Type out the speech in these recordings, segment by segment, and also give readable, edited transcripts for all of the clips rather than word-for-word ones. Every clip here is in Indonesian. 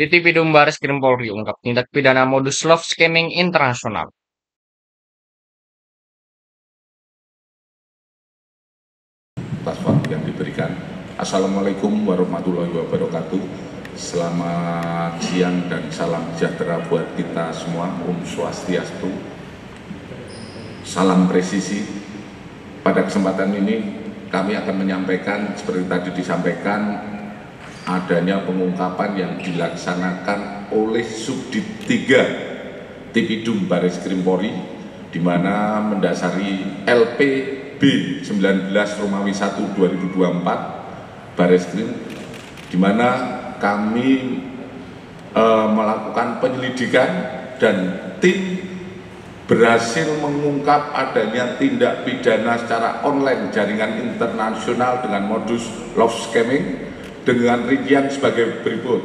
Ditipidum Bareskrim Polri ungkap tindak pidana modus love scamming internasional. Atas waktu yang diberikan. Assalamualaikum warahmatullahi wabarakatuh. Selamat siang dan salam sejahtera buat kita semua. Om Swastiastu. Salam presisi. Pada kesempatan ini kami akan menyampaikan seperti tadi disampaikan adanya pengungkapan yang dilaksanakan oleh Subdit 3 Tipidum Bareskrim Polri, di mana mendasari LP B19 Romawi 1 2024 Bareskrim, di mana kami melakukan penyelidikan dan tim berhasil mengungkap adanya tindak pidana secara online jaringan internasional dengan modus love scamming dengan rincian sebagai berikut.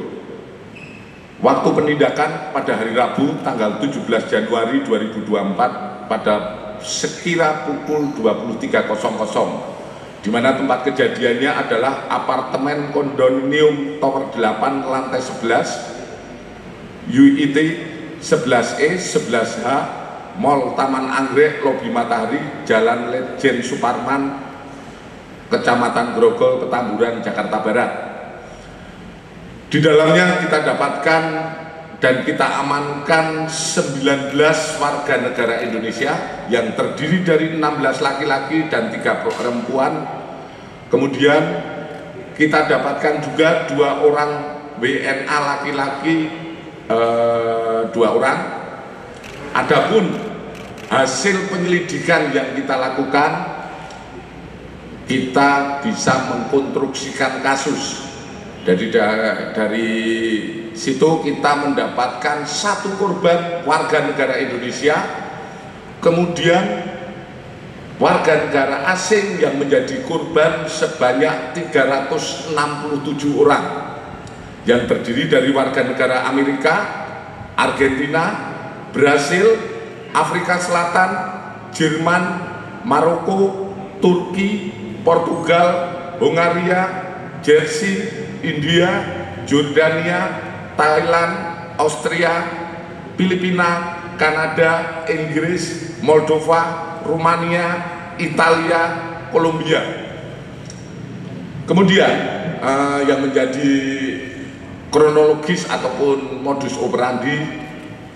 Waktu penindakan pada hari Rabu tanggal 17 Januari 2024 pada sekira pukul 23.00, di mana tempat kejadiannya adalah apartemen kondominium Tower 8 lantai 11 UIT 11E 11H Mall Taman Anggrek Lobi Matahari Jalan Lejen Suparman Kecamatan Grogol Petamburan Jakarta Barat. Di dalamnya kita dapatkan dan kita amankan 19 warga negara Indonesia yang terdiri dari 16 laki-laki dan 3 perempuan. Kemudian kita dapatkan juga 2 orang WNA laki-laki, 2 orang. Adapun hasil penyelidikan yang kita lakukan, kita bisa mengkonstruksikan kasus. Dari situ kita mendapatkan 1 korban warga negara Indonesia, kemudian warga negara asing yang menjadi korban sebanyak 367 orang, yang terdiri dari warga negara Amerika, Argentina, Brasil, Afrika Selatan, Jerman, Maroko, Turki, Portugal, Hongaria, Jersey, India, Jordania, Thailand, Austria, Filipina, Kanada, Inggris, Moldova, Rumania, Italia, Kolombia. Kemudian yang menjadi kronologis ataupun modus operandi,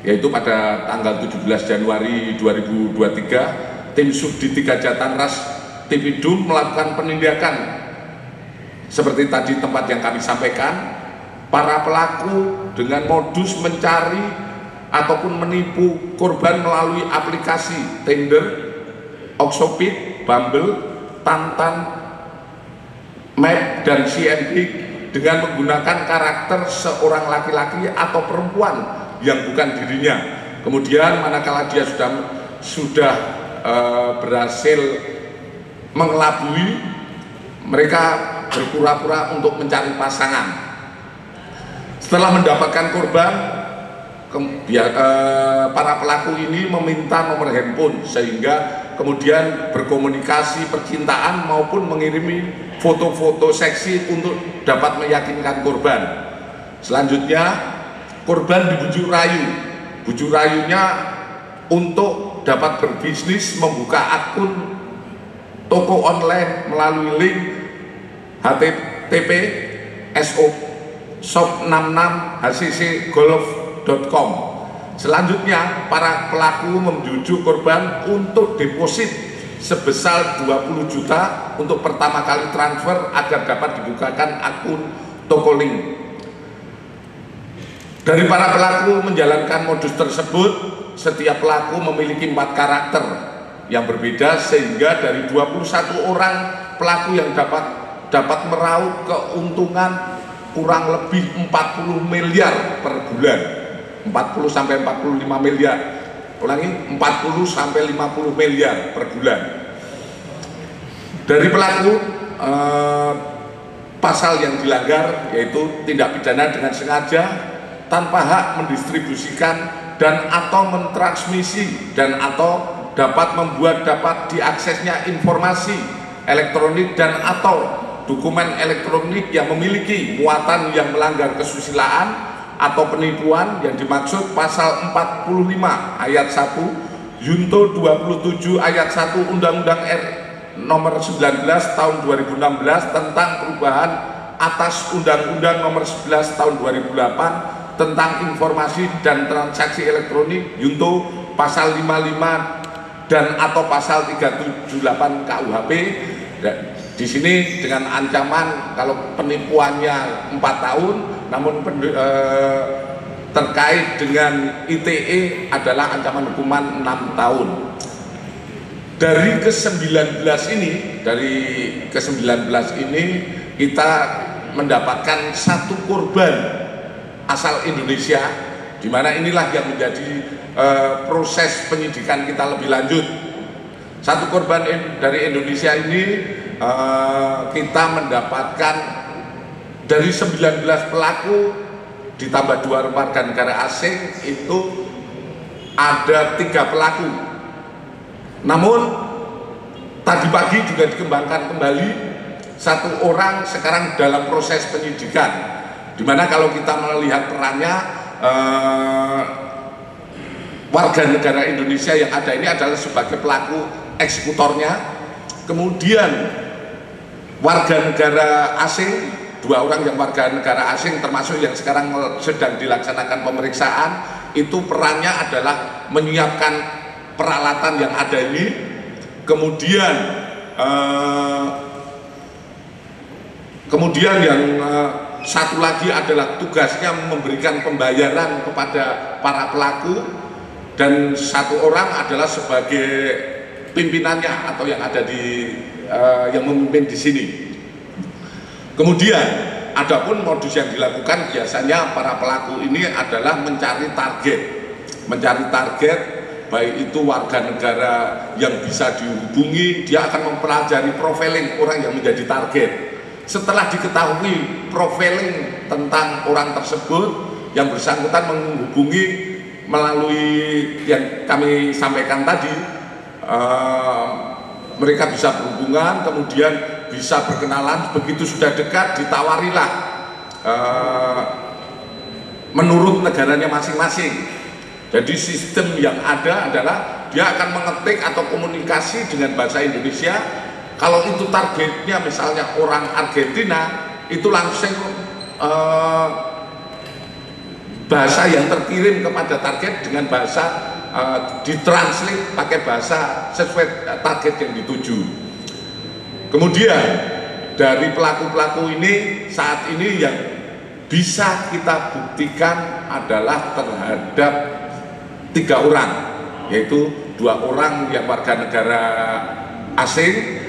yaitu pada tanggal 17 Januari 2023 tim Subdit 3 Jatanras Tipidum melakukan penindakan seperti tadi tempat yang kami sampaikan. Para pelaku dengan modus mencari ataupun menipu korban melalui aplikasi Tinder, Oxopit, Bumble, Tantan, Map, dan CMB dengan menggunakan karakter seorang laki-laki atau perempuan yang bukan dirinya. Kemudian manakala dia sudah berhasil mengelabui, mereka berpura-pura untuk mencari pasangan. Setelah mendapatkan korban, para pelaku ini meminta nomor handphone, sehingga kemudian berkomunikasi percintaan maupun mengirimi foto-foto seksi untuk dapat meyakinkan korban. Selanjutnya korban dibujuk rayu. Bujuk rayunya untuk dapat berbisnis membuka akun toko online melalui link http shop66hccgolf.com. Selanjutnya para pelaku membujuk korban untuk deposit sebesar 20 juta untuk pertama kali transfer agar dapat dibukakan akun toko link. Dari para pelaku menjalankan modus tersebut, setiap pelaku memiliki 4 karakter yang berbeda, sehingga dari 21 orang pelaku yang dapat meraup keuntungan kurang lebih 40 miliar per bulan. 40 sampai 45 miliar. Ulangi, 40 sampai 50 miliar per bulan. Dari pelaku pasal yang dilanggar yaitu tindak pidana dengan sengaja tanpa hak mendistribusikan dan atau mentransmisi dan atau dapat membuat dapat diaksesnya informasi elektronik dan atau dokumen elektronik yang memiliki muatan yang melanggar kesusilaan atau penipuan yang dimaksud pasal 45 ayat 1 Junto 27 ayat 1 Undang-Undang nomor 19 tahun 2016 tentang perubahan atas Undang-Undang nomor 11 tahun 2008 tentang informasi dan transaksi elektronik Junto pasal 55 dan atau pasal 378 KUHP. Di sini dengan ancaman kalau penipuannya 4 tahun, namun terkait dengan ITE adalah ancaman hukuman 6 tahun. Dari ke-19 ini kita mendapatkan satu korban asal Indonesia, di mana inilah yang menjadi proses penyidikan kita lebih lanjut. Satu korban dari Indonesia ini kita mendapatkan dari 19 pelaku ditambah 2 warga negara asing, itu ada 3 pelaku. Namun tadi pagi juga dikembangkan kembali 1 orang sekarang dalam proses penyidikan, dimana kalau kita melihat perannya warga negara Indonesia yang ada ini adalah sebagai pelaku eksekutornya, kemudian warga negara asing 2 orang yang warga negara asing termasuk yang sekarang sedang dilaksanakan pemeriksaan, itu perannya adalah menyiapkan peralatan yang ada ini. Kemudian yang satu lagi adalah tugasnya memberikan pembayaran kepada para pelaku, dan 1 orang adalah sebagai pimpinannya atau yang ada di yang memimpin di sini. Kemudian adapun modus yang dilakukan biasanya para pelaku ini adalah mencari target, baik itu warga negara yang bisa dihubungi, dia akan mempelajari profiling orang yang menjadi target. Setelah diketahui profiling tentang orang tersebut, yang bersangkutan menghubungi melalui yang kami sampaikan tadi, mereka bisa berhubungan, kemudian bisa berkenalan. Begitu sudah dekat ditawarilah menurut negaranya masing-masing. Jadi sistem yang ada adalah dia akan mengetik atau komunikasi dengan bahasa Indonesia. Kalau itu targetnya misalnya orang Argentina, itu langsung bahasa yang terkirim kepada target dengan bahasa ditranslate pakai bahasa sesuai target yang dituju. Kemudian dari pelaku-pelaku ini saat ini yang bisa kita buktikan adalah terhadap 3 orang, yaitu 2 orang yang warga negara asing.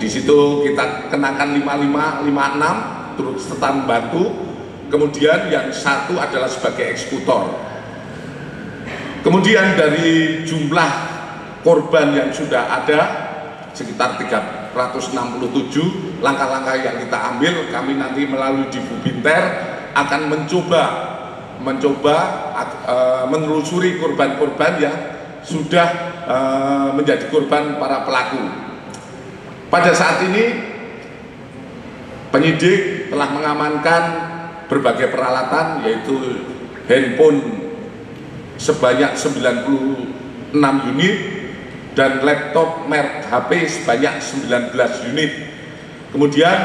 Di situ kita kenakan 55, 56 turut serta membantu. Kemudian yang 1 adalah sebagai eksekutor. Kemudian dari jumlah korban yang sudah ada sekitar 367, langkah-langkah yang kita ambil, kami nanti melalui Divu Binter akan mencoba menelusuri korban-korban yang sudah menjadi korban para pelaku. Pada saat ini penyidik telah mengamankan berbagai peralatan, yaitu handphone sebanyak 96 unit dan laptop merek HP sebanyak 19 unit. Kemudian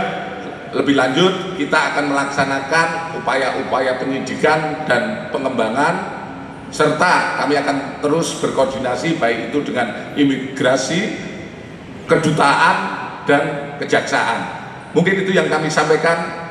lebih lanjut kita akan melaksanakan upaya-upaya penyidikan dan pengembangan, serta kami akan terus berkoordinasi baik itu dengan imigrasi, kedutaan, dan kejaksaan. Mungkin itu yang kami sampaikan.